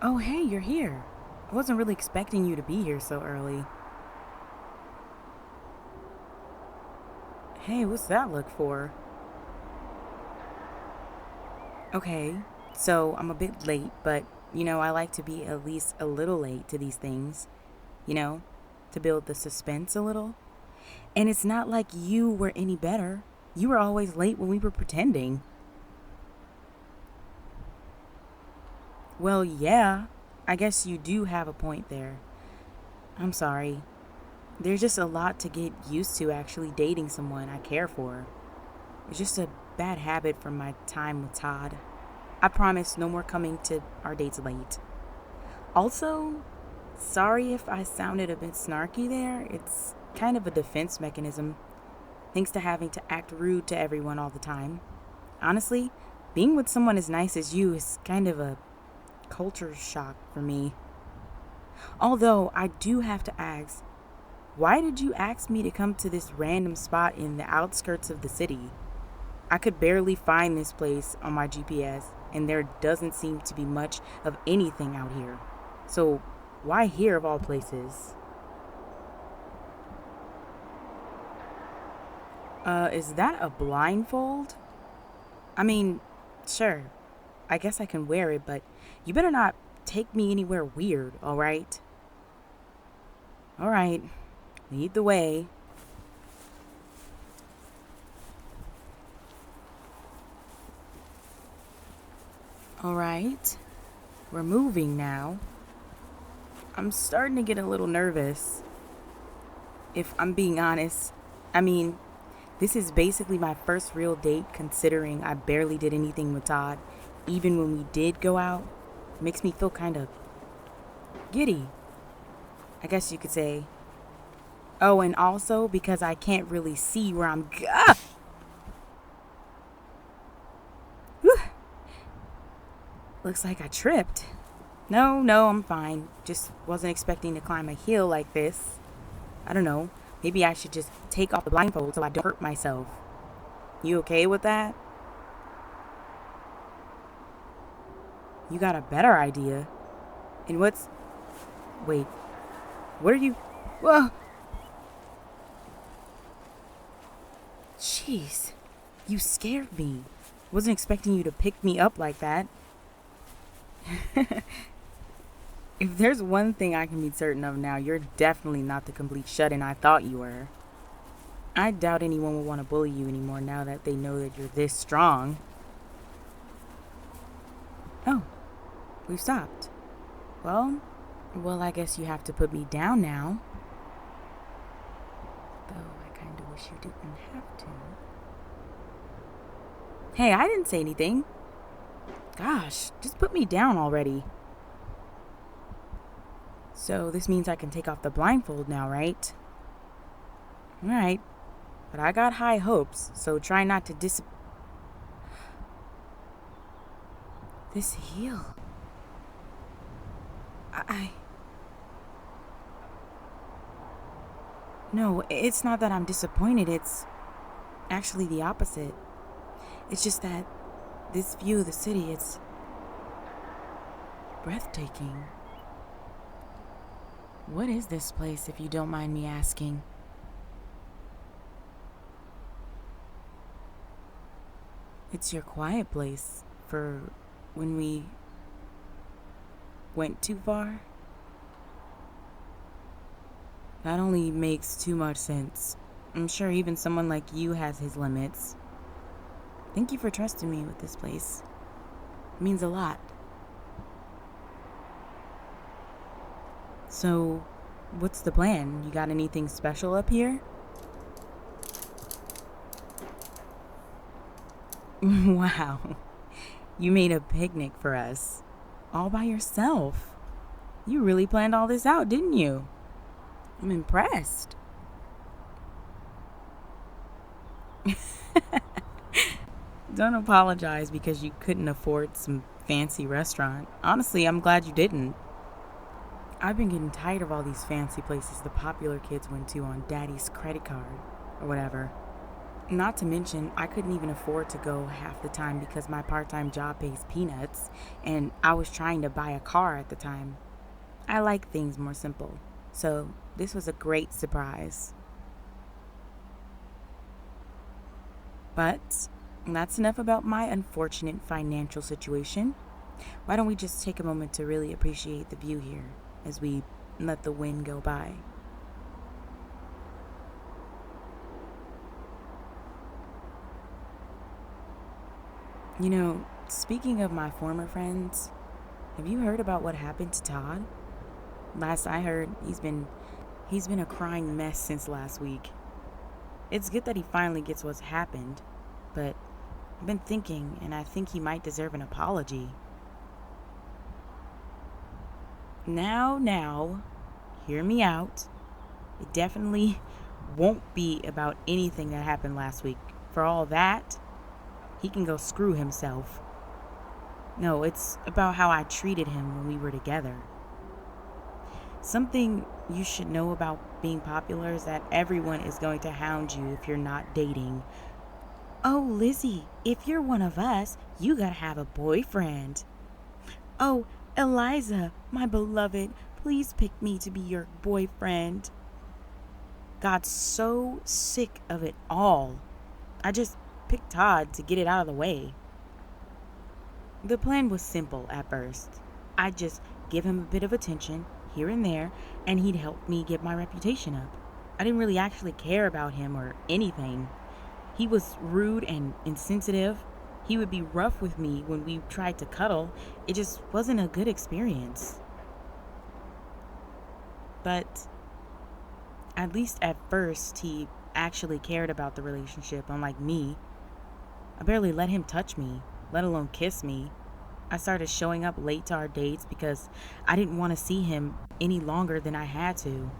Oh, hey, you're here. I wasn't really expecting you to be here so early. Hey, what's that look for? Okay, so I'm a bit late, but I like to be at least a little late to these things, you know, to build the suspense a little. And it's not like you were any better. You were always late when we were pretending. Well, yeah, I guess you do have a point there. I'm sorry. There's just a lot to get used to actually dating someone I care for. It's just a bad habit from my time with Todd. I promise no more coming to our dates late. Also, sorry if I sounded a bit snarky there. It's kind of a defense mechanism, thanks to having to act rude to everyone all the time. Honestly, being with someone as nice as you is kind of a culture shock for me. Although, I do have to ask, why did you ask me to come to this random spot in the outskirts of the city? I could barely find this place on my GPS, and there doesn't seem to be much of anything out here. So, why here of all places? Is that a blindfold? I mean, sure, I guess I can wear it, but you better not take me anywhere weird, alright? Alright, lead the way. Alright, we're moving now. I'm starting to get a little nervous, if I'm being honest. I mean, this is basically my first real date considering I barely did anything with Todd. Even when we did go out, it makes me feel kind of giddy, I guess you could say. Oh, and also because I can't really see where I'm Whew. Looks like I tripped. No, I'm fine. Just wasn't expecting to climb a hill like this. I don't know. Maybe I should just take off the blindfold so I don't hurt myself. You okay with that? You got a better idea. And what's... Wait. What are you... Whoa! Jeez. You scared me. Wasn't expecting you to pick me up like that. If there's one thing I can be certain of now, you're definitely not the complete shut-in I thought you were. I doubt anyone will want to bully you anymore now that they know that you're this strong. Oh, we've stopped. Well, I guess you have to put me down now. Though I kind of wish you didn't have to. Hey, I didn't say anything. Gosh, just put me down already. So this means I can take off the blindfold now, right? Alright, but I got high hopes, so try not to This heel. No, it's not that I'm disappointed, it's actually the opposite. It's just that this view of the city, it's breathtaking. What is this place, if you don't mind me asking? It's your quiet place for when we went too far. That only makes too much sense. I'm sure even someone like you has his limits. Thank you for trusting me with this place. It means a lot. So, what's the plan? You got anything special up here? Wow. You made a picnic for us. All by yourself. You really planned all this out, didn't you? I'm impressed. Don't apologize because you couldn't afford some fancy restaurant. Honestly, I'm glad you didn't. I've been getting tired of all these fancy places the popular kids went to on daddy's credit card or whatever. Not to mention, I couldn't even afford to go half the time because my part time job pays peanuts and I was trying to buy a car at the time. I like things more simple, so this was a great surprise. But that's enough about my unfortunate financial situation. Why don't we just take a moment to really appreciate the view here as we let the wind go by? Speaking of my former friends, have you heard about what happened to Todd? Last I heard, he's been a crying mess since last week. It's good that he finally gets what's happened, but I've been thinking and I think he might deserve an apology. Now, hear me out. It definitely won't be about anything that happened last week. For all that, he can go screw himself. No, it's about how I treated him when we were together. Something you should know about being popular is that everyone is going to hound you if you're not dating. Oh, Lizzie, if you're one of us, you gotta have a boyfriend. Oh, Eliza, my beloved, please pick me to be your boyfriend. Got so sick of it all. I just picked Todd to get it out of the way. The plan was simple at first. I'd just give him a bit of attention here and there, and he'd help me get my reputation up. I didn't really actually care about him or anything. He was rude and insensitive. He would be rough with me when we tried to cuddle. It just wasn't a good experience. But at least at first, he actually cared about the relationship, unlike me. I barely let him touch me, let alone kiss me. I started showing up late to our dates because I didn't want to see him any longer than I had to.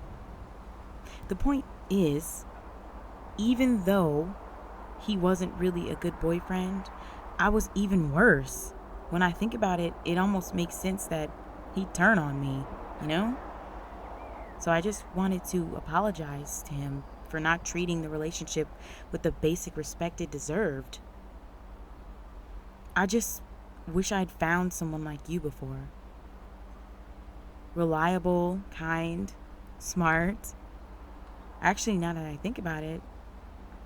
The point is, even though he wasn't really a good boyfriend, I was even worse. When I think about it, it almost makes sense that he'd turn on me, you know? So I just wanted to apologize to him for not treating the relationship with the basic respect it deserved. I just wish I'd found someone like you before. Reliable, kind, smart. Actually, now that I think about it,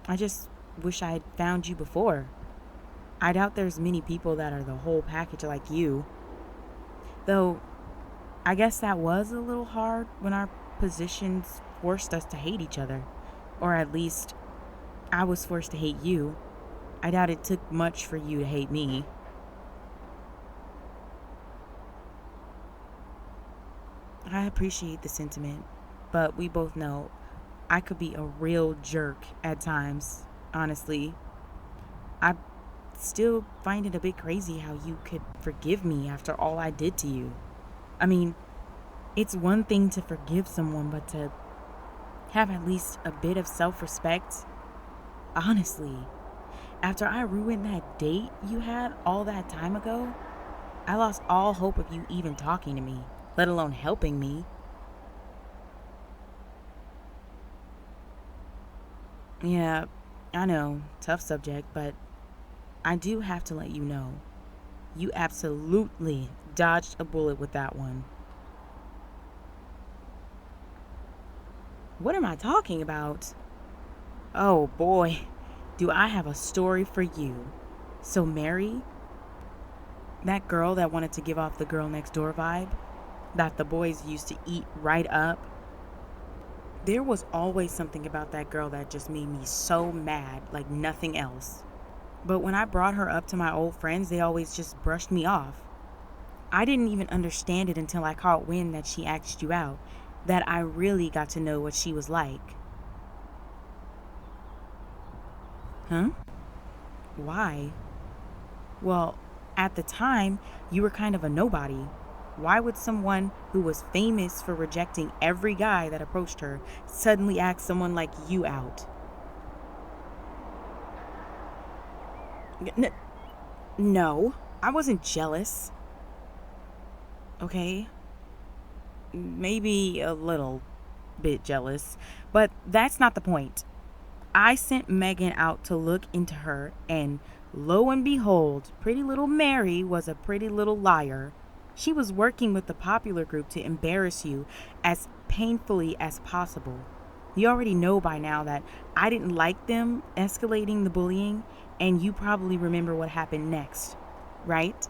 I just wish I'd found you before. I doubt there's many people that are the whole package like you. Though, I guess that was a little hard when our positions forced us to hate each other. Or at least, I was forced to hate you. I doubt it took much for you to hate me. I appreciate the sentiment, but we both know I could be a real jerk at times, honestly. I still find it a bit crazy how you could forgive me after all I did to you. I mean, it's one thing to forgive someone, but to have at least a bit of self respect. Honestly, after I ruined that date you had all that time ago, I lost all hope of you even talking to me, let alone helping me. Yeah, I know, tough subject, but I do have to let you know. You absolutely dodged a bullet with that one. What am I talking about? Oh boy, do I have a story for you. So, Mary, that girl that wanted to give off the girl next door vibe, that the boys used to eat right up, there was always something about that girl that just made me so mad, like nothing else. But when I brought her up to my old friends, they always just brushed me off. I didn't even understand it until I caught wind that she asked you out, that I really got to know what she was like. Huh? Why? Well, at the time, you were kind of a nobody. Why would someone who was famous for rejecting every guy that approached her suddenly ask someone like you out? N- no, I wasn't jealous, okay? Maybe a little bit jealous, but that's not the point. I sent Megan out to look into her, and lo and behold, pretty little Mary was a pretty little liar. She was working with the popular group to embarrass you as painfully as possible. You already know by now that I didn't like them escalating the bullying, and you probably remember what happened next, right?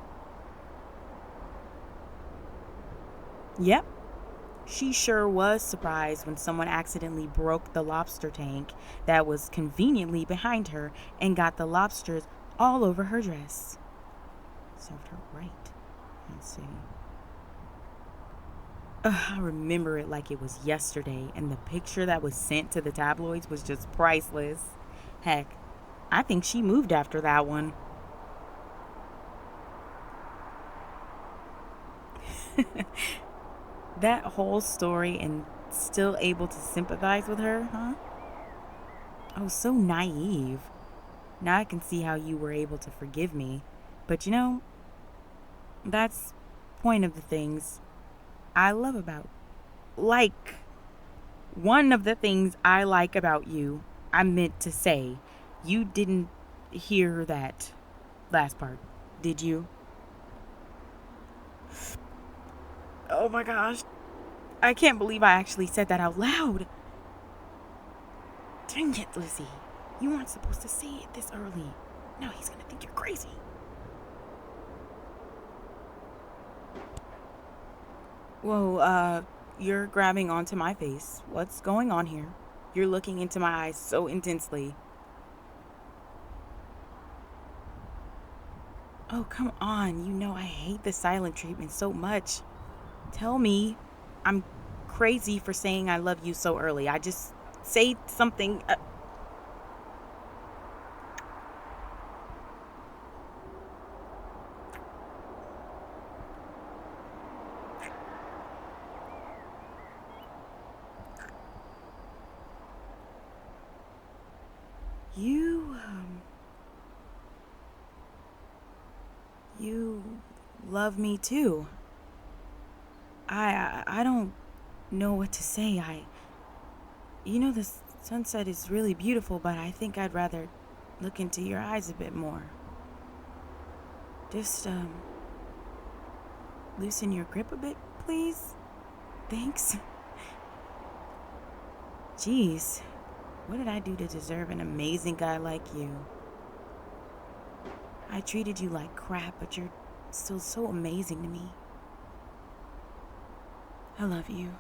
Yep. She sure was surprised when someone accidentally broke the lobster tank that was conveniently behind her and got the lobsters all over her dress. Served her right. Let's see. I remember it like it was yesterday, and the picture that was sent to the tabloids was just priceless. Heck, I think she moved after that one. That whole story and still able to sympathize with her, huh? Oh, so naive. Now I can see how you were able to forgive me. But that's point of the things I love about. Like, one of the things I like about you, I meant to say. You didn't hear that last part, did you? Oh my gosh. I can't believe I actually said that out loud. Dang it, Lizzie. You weren't supposed to say it this early. Now he's gonna think you're crazy. Whoa, you're grabbing onto my face. What's going on here? You're looking into my eyes so intensely. Oh, come on. You know I hate the silent treatment so much. Tell me I'm crazy for saying I love you so early. I just say something. You, you love me too. I don't know what to say. The sunset is really beautiful, but I think I'd rather look into your eyes a bit more. Just, loosen your grip a bit, please? Thanks. Jeez, what did I do to deserve an amazing guy like you? I treated you like crap, but you're still so amazing to me. I love you.